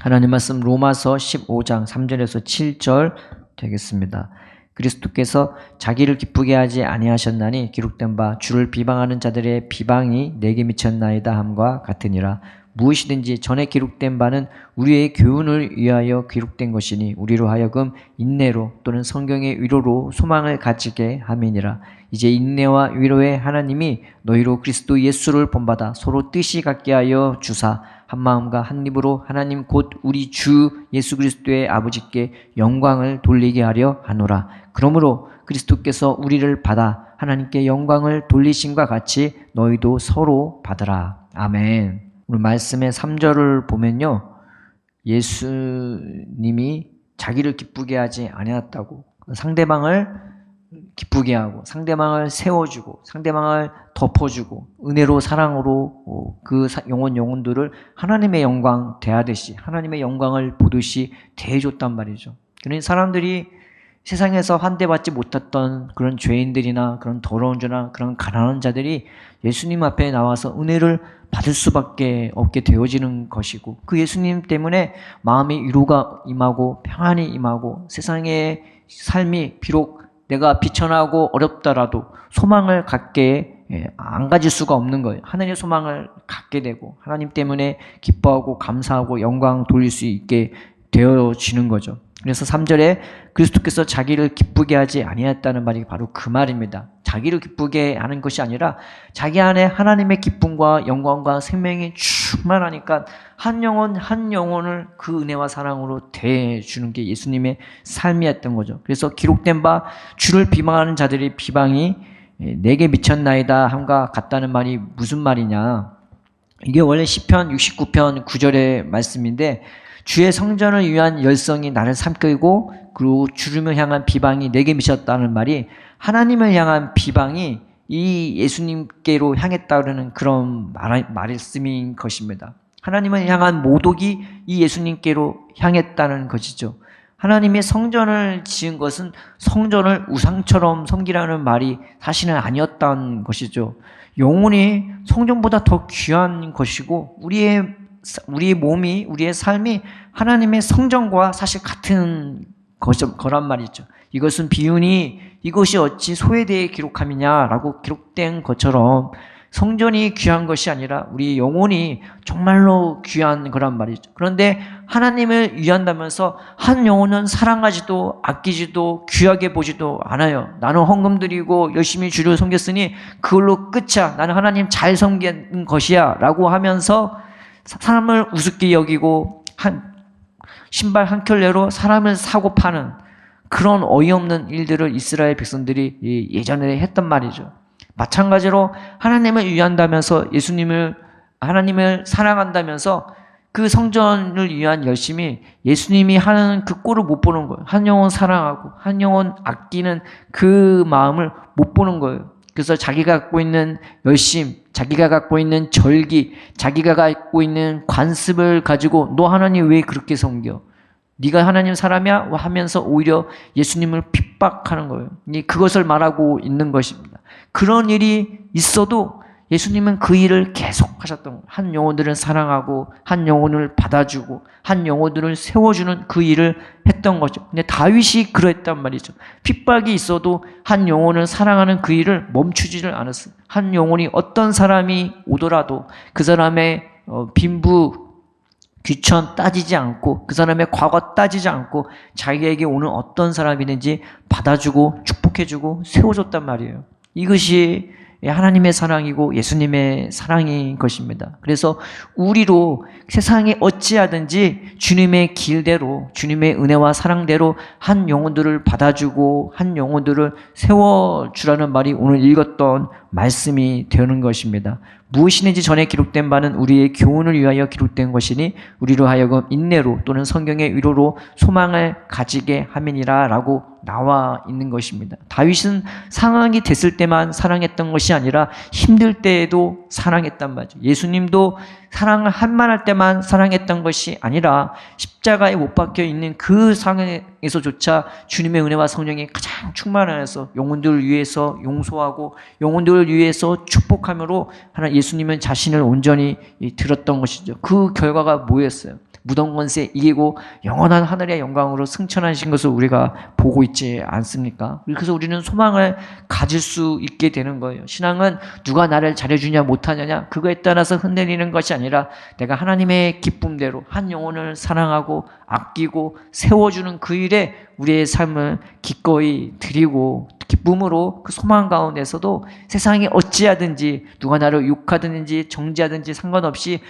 하나님 말씀 로마서 15장 3절에서 7절 되겠습니다. 그리스도께서 자기를 기쁘게 하지 아니하셨나니 기록된 바 주를 비방하는 자들의 비방이 내게 미쳤나이다 함과 같으니라. 무엇이든지 전에 기록된 바는 우리의 교훈을 위하여 기록된 것이니 우리로 하여금 인내로 또는 성경의 위로로 소망을 가지게 함이니라. 이제 인내와 위로의 하나님이 너희로 그리스도 예수를 본받아 서로 뜻이 같게 하여 주사 한 마음과 한 입으로 하나님 곧 우리 주 예수 그리스도의 아버지께 영광을 돌리게 하려 하노라. 그러므로 그리스도께서 우리를 받아 하나님께 영광을 돌리심과 같이 너희도 서로 받으라. 아멘. 오늘 말씀의 3절을 보면요, 예수님이 자기를 기쁘게 하지 아니하였다고, 상대방을 기쁘게 하고 상대방을 세워주고 상대방을 덮어주고 은혜로 사랑으로 그 영혼들을 하나님의 영광 대하듯이 하나님의 영광을 보듯이 대해줬단 말이죠. 그러니 사람들이 세상에서 환대받지 못했던 그런 죄인들이나 그런 더러운 자나 그런 가난한 자들이 예수님 앞에 나와서 은혜를 받을 수밖에 없게 되어지는 것이고, 그 예수님 때문에 마음의 위로가 임하고 평안이 임하고 세상의 삶이 비록 내가 비천하고 어렵더라도 소망을 갖게 안 가질 수가 없는 거예요. 하늘의 소망을 갖게 되고 하나님 때문에 기뻐하고 감사하고 영광 돌릴 수 있게 되어지는 거죠. 그래서 3절에 그리스도께서 자기를 기쁘게 하지 아니했다는 말이 바로 그 말입니다. 자기를 기쁘게 하는 것이 아니라 자기 안에 하나님의 기쁨과 영광과 생명이 충만하니까 한 영혼 한 영혼을 그 은혜와 사랑으로 대해주는 게 예수님의 삶이었던 거죠. 그래서 기록된 바 주를 비방하는 자들의 비방이 내게 미쳤나이다 함과 같다는 말이 무슨 말이냐, 이게 원래 시편 69편 9절의 말씀인데, 주의 성전을 위한 열성이 나를 삼키고 그리고 주를 향한 비방이 내게 미쳤다는 말이 하나님을 향한 비방이 이 예수님께로 향했다는 그런 말씀인 것입니다. 하나님을 향한 모독이 이 예수님께로 향했다는 것이죠. 하나님의 성전을 지은 것은 성전을 우상처럼 섬기라는 말이 사실은 아니었다는 것이죠. 영혼이 성전보다 더 귀한 것이고 우리의 몸이, 우리의 삶이 하나님의 성전과 사실 같은 거란 말이죠. 이것은 비유니 이것이 어찌 소에 대해 기록함이냐라고 기록된 것처럼 성전이 귀한 것이 아니라 우리 영혼이 정말로 귀한 거란 말이죠. 그런데 하나님을 위한다면서 한 영혼은 사랑하지도 아끼지도 귀하게 보지도 않아요. 나는 헌금 드리고 열심히 주를 섬겼으니 그걸로 끝이야. 나는 하나님 잘 섬긴 것이야 라고 하면서 사람을 우습게 여기고 신발 한 켤레로 사람을 사고 파는 그런 어이없는 일들을 이스라엘 백성들이 예전에 했단 말이죠. 마찬가지로 하나님을 위한다면서 하나님을 사랑한다면서 그 성전을 위한 열심히 예수님이 하는 그 꼴을 못 보는 거예요. 한 영혼 사랑하고 한 영혼 아끼는 그 마음을 못 보는 거예요. 그래서 자기가 갖고 있는 열심, 자기가 갖고 있는 절기, 자기가 갖고 있는 관습을 가지고 너 하나님 왜 그렇게 섬겨? 네가 하나님 사람이야? 하면서 오히려 예수님을 핍박하는 거예요. 그것을 말하고 있는 것입니다. 그런 일이 있어도 예수님은 그 일을 계속 하셨던 거예요. 한 영혼들을 사랑하고 한 영혼을 받아주고 한 영혼들을 세워주는 그 일을 했던 거죠. 근데 다윗이 그랬단 말이죠. 핍박이 있어도 한 영혼을 사랑하는 그 일을 멈추지를 않았어요. 한 영혼이 어떤 사람이 오더라도 그 사람의 빈부 귀천 따지지 않고 그 사람의 과거 따지지 않고 자기에게 오는 어떤 사람이든지 받아주고 축복해주고 세워줬단 말이에요. 이것이 하나님의 사랑이고 예수님의 사랑인 것입니다. 그래서 우리로 세상에 어찌하든지 주님의 길대로 주님의 은혜와 사랑대로 한 영혼들을 받아주고 한 영혼들을 세워주라는 말이 오늘 읽었던 말씀이 되는 것입니다. 무엇이든지 전에 기록된 바는 우리의 교훈을 위하여 기록된 것이니 우리로 하여금 인내로 또는 성경의 위로로 소망을 가지게 함이니라 라고 나와 있는 것입니다. 다윗은 상황이 됐을 때만 사랑했던 것이 아니라 힘들 때에도 사랑했단 말이죠. 예수님도 사랑을 한만할 때만 사랑했던 것이 아니라 십자가에 못 박혀 있는 그 상황에서조차 주님의 은혜와 성령이 가장 충만하여서 영혼들을 위해서 용서하고 영혼들을 위해서 축복함으로 하나 예수님은 자신을 온전히 들었던 것이죠. 그 결과가 뭐였어요? 무덤 권세 이기고 영원한 하늘의 영광으로 승천하신 것을 우리가 보고 있지 않습니까? 그래서 우리는 소망을 가질 수 있게 되는 거예요. 신앙은 누가 나를 잘해주냐 못하느냐 그거에 따라서 흔들리는 것이 아니라 내가 하나님의 기쁨대로 한 영혼을 사랑하고 아끼고 세워주는 그 일에 우리의 삶을 기꺼이 드리고 기쁨으로 그 소망 가운데서도 세상이 어찌하든지 누가 나를 욕하든지 정죄하든지 상관없이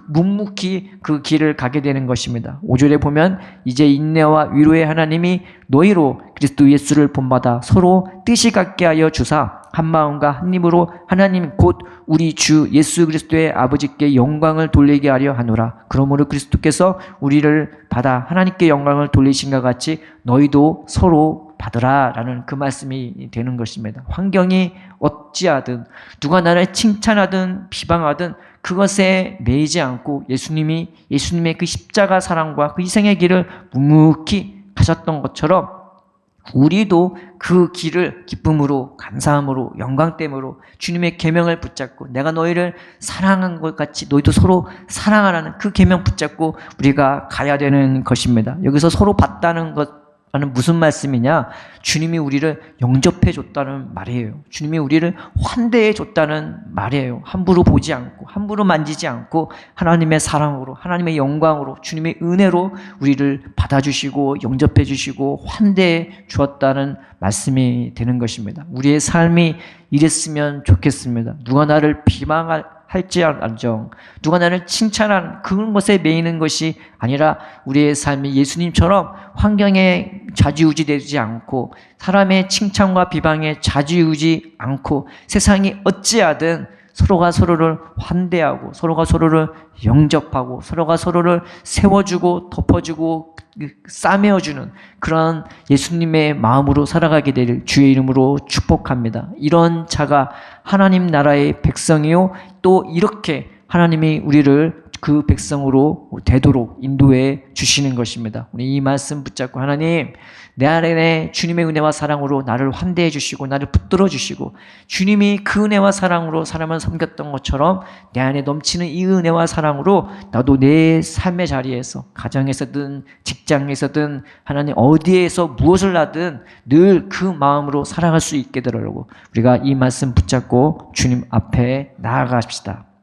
묵묵히 그 길을 가게 되는 것입니다. 5절에 보면 이제 인내와 위로의 하나님이 너희로 그리스도 예수를 본받아 서로 뜻이 같게 하여 주사 한 마음과 한 입으로 하나님 곧 우리 주 예수 그리스도의 아버지께 영광을 돌리게 하려 하노라. 그러므로 그리스도께서 우리를 받아 하나님께 영광을 돌리신 것 같이 너희도 서로 받으라 라는 그 말씀이 되는 것입니다. 환경이 어찌하든 누가 나를 칭찬하든 비방하든 그것에 매이지 않고 예수님의 그 십자가 사랑과 그 희생의 길을 묵묵히 가셨던 것처럼 우리도 그 길을 기쁨으로 감사함으로 영광됨으로 주님의 계명을 붙잡고 내가 너희를 사랑한 것 같이 너희도 서로 사랑하라는 그 계명 붙잡고 우리가 가야 되는 것입니다. 여기서 서로 받다는 것 는 무슨 말씀이냐? 주님이 우리를 영접해 줬다는 말이에요. 주님이 우리를 환대해 줬다는 말이에요. 함부로 보지 않고 함부로 만지지 않고 하나님의 사랑으로 하나님의 영광으로 주님의 은혜로 우리를 받아주시고 영접해 주시고 환대해 주었다는 말씀이 되는 것입니다. 우리의 삶이 이랬으면 좋겠습니다. 누가 나를 할지언정 누가 나를 칭찬하는 그런 것에 매이는 것이 아니라 우리의 삶이 예수님처럼 환경에 좌지우지되지 않고 사람의 칭찬과 비방에 좌지우지 않고 세상이 어찌하든 서로가 서로를 환대하고 서로가 서로를 영접하고 서로가 서로를 세워주고 덮어주고 싸매어주는 그런 예수님의 마음으로 살아가게 될 주의 이름으로 축복합니다. 이런 자가 하나님 나라의 백성이요 또 이렇게 하나님이 우리를 그 백성으로 되도록 인도해 주시는 것입니다. 우리 이 말씀 붙잡고 하나님 내 안에 주님의 은혜와 사랑으로 나를 환대해 주시고 나를 붙들어 주시고 주님이 그 은혜와 사랑으로 사람을 섬겼던 것처럼 내 안에 넘치는 이 은혜와 사랑으로 나도 내 삶의 자리에서 가정에서든 직장에서든 하나님 어디에서 무엇을 하든 늘 그 마음으로 살아갈 수 있게 되도록 우리가 이 말씀 붙잡고 주님 앞에 나아갑시다.